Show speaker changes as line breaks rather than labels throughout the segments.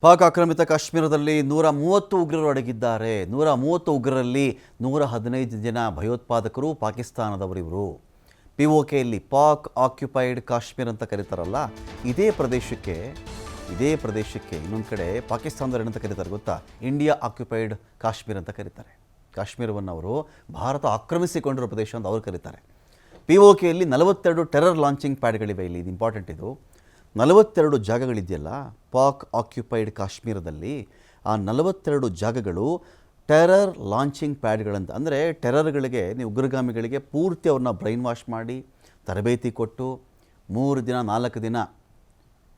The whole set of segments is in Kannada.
ಪಾಕ್ ಆಕ್ರಮಿತ ಕಾಶ್ಮೀರದಲ್ಲಿ 130 ಉಗ್ರರು ಅಡಗಿದ್ದಾರೆ. 130 ಉಗ್ರರಲ್ಲಿ 115 ಜನ ಭಯೋತ್ಪಾದಕರು ಪಾಕಿಸ್ತಾನದವರಿವರು. ಪಿಒಕೆಯಲ್ಲಿ ಪಾಕ್ ಆಕ್ಯುಪೈಡ್ ಕಾಶ್ಮೀರ ಅಂತ ಕರೀತಾರಲ್ಲ, ಇದೇ ಪ್ರದೇಶಕ್ಕೆ ಇನ್ನೊಂದು ಕಡೆ ಪಾಕಿಸ್ತಾನದವರು ಏನಂತ ಕರೀತಾರೆ ಗೊತ್ತಾ? ಇಂಡಿಯಾ ಆಕ್ಯುಪೈಡ್ ಕಾಶ್ಮೀರ ಅಂತ ಕರೀತಾರೆ. ಕಾಶ್ಮೀರವನ್ನು ಅವರು ಭಾರತ ಆಕ್ರಮಿಸಿಕೊಂಡಿರೋ ಪ್ರದೇಶ ಅಂತ ಅವರು ಕರೀತಾರೆ. ಪಿಒಕೆಯಲ್ಲಿ 42 ಟೆರರ್ ಲಾಂಚಿಂಗ್ ಪ್ಯಾಡ್ಗಳಿವೆ. ಇಲ್ಲಿ ಇದು ಇಂಪಾರ್ಟೆಂಟ್. ಇದು 42 ಜಾಗಗಳಿದೆಯಲ್ಲ ಪಾಕ್ ಆಕ್ಯುಪೈಡ್ ಕಾಶ್ಮೀರದಲ್ಲಿ, ಆ 42 ಜಾಗಗಳು ಟೆರರ್ ಲಾಂಚಿಂಗ್ ಪ್ಯಾಡ್ಗಳಂತ. ಅಂದರೆ ಟೆರರ್ಗಳಿಗೆ, ನೀವು ಉಗ್ರಗಾಮಿಗಳಿಗೆ ಪೂರ್ತಿ ಅವ್ರನ್ನ ಬ್ರೈನ್ ವಾಶ್ ಮಾಡಿ ತರಬೇತಿ ಕೊಟ್ಟು 3 ದಿನ 4 ದಿನ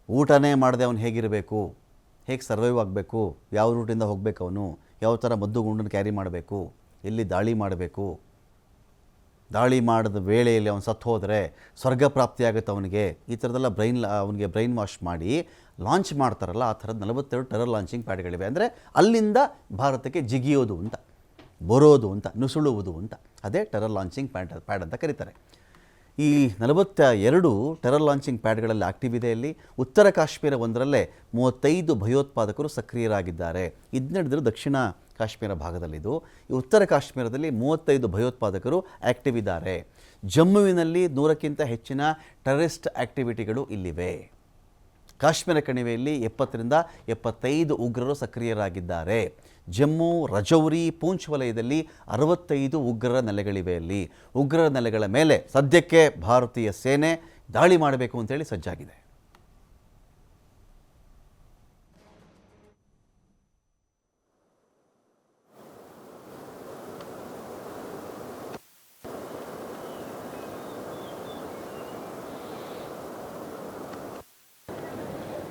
ಊಟನೇ ಮಾಡದೆ ಅವನು ಹೇಗಿರಬೇಕು, ಹೇಗೆ ಸರ್ವೈವ್ ಆಗಬೇಕು, ಯಾವ ರೂಟಿಂದ ಹೋಗಬೇಕು, ಅವನು ಯಾವ ಥರ ಮದ್ದು ಗುಂಡನ್ನು ಕ್ಯಾರಿ ಮಾಡಬೇಕು, ಎಲ್ಲಿ ದಾಳಿ ಮಾಡಬೇಕು, ದಾಳಿ ಮಾಡಿದ ವೇಳೆಯಲ್ಲಿ ಅವನು ಸತ್ತು ಹೋದರೆ ಸ್ವರ್ಗ ಪ್ರಾಪ್ತಿಯಾಗುತ್ತೆ ಅವನಿಗೆ, ಈ ಥರದ್ದೆಲ್ಲ ಅವನಿಗೆ ಬ್ರೈನ್ ವಾಶ್ ಮಾಡಿ ಲಾಂಚ್ ಮಾಡ್ತಾರಲ್ಲ, ಆ ಥರದ್ದು 42 ಟೆರರ್ ಲಾಂಚಿಂಗ್ ಪ್ಯಾಡ್ಗಳಿವೆ. ಅಂದರೆ ಅಲ್ಲಿಂದ ಭಾರತಕ್ಕೆ ಜಿಗಿಯೋದು ಅಂತ, ಬರೋದು ಅಂತ, ನುಸುಳುವುದು ಅಂತ, ಅದೇ ಟೆರರ್ ಲಾಂಚಿಂಗ್ ಪ್ಯಾಡ್ ಅಂತ ಕರೀತಾರೆ. ಈ 42 ಟೆರರ್ ಲಾಂಚಿಂಗ್ ಪ್ಯಾಡ್ಗಳಲ್ಲಿ ಆಕ್ಟಿವ್ ಇದೆ. ಇಲ್ಲಿ ಉತ್ತರ ಕಾಶ್ಮೀರ ಒಂದರಲ್ಲೇ 35 ಭಯೋತ್ಪಾದಕರು ಸಕ್ರಿಯರಾಗಿದ್ದಾರೆ. ಇದು ನಡೆದಿರೋ ದಕ್ಷಿಣ ಕಾಶ್ಮೀರ ಭಾಗದಲ್ಲಿದ್ದು, ಈ ಉತ್ತರ ಕಾಶ್ಮೀರದಲ್ಲಿ 35 ಭಯೋತ್ಪಾದಕರು ಆ್ಯಕ್ಟಿವ್ ಇದ್ದಾರೆ. ಜಮ್ಮುವಿನಲ್ಲಿ 100ಕ್ಕಿಂತ ಹೆಚ್ಚಿನ ಟೆರರಿಸ್ಟ್ ಆ್ಯಕ್ಟಿವಿಟಿಗಳು ಇಲ್ಲಿವೆ. ಕಾಶ್ಮೀರ ಕಣಿವೆಯಲ್ಲಿ 70ರಿಂದ 75 ಉಗ್ರರು ಸಕ್ರಿಯರಾಗಿದ್ದಾರೆ. ಜಮ್ಮು, ರಜೌರಿ, ಪೂಂಚ್ ವಲಯದಲ್ಲಿ 65 ಉಗ್ರರ ನೆಲೆಗಳಿವೆ. ಅಲ್ಲಿ ಉಗ್ರರ ನೆಲೆಗಳ ಮೇಲೆ ಸದ್ಯಕ್ಕೆ ಭಾರತೀಯ ಸೇನೆ ದಾಳಿ ಮಾಡಬೇಕು ಅಂತೇಳಿ ಸಜ್ಜಾಗಿದೆ.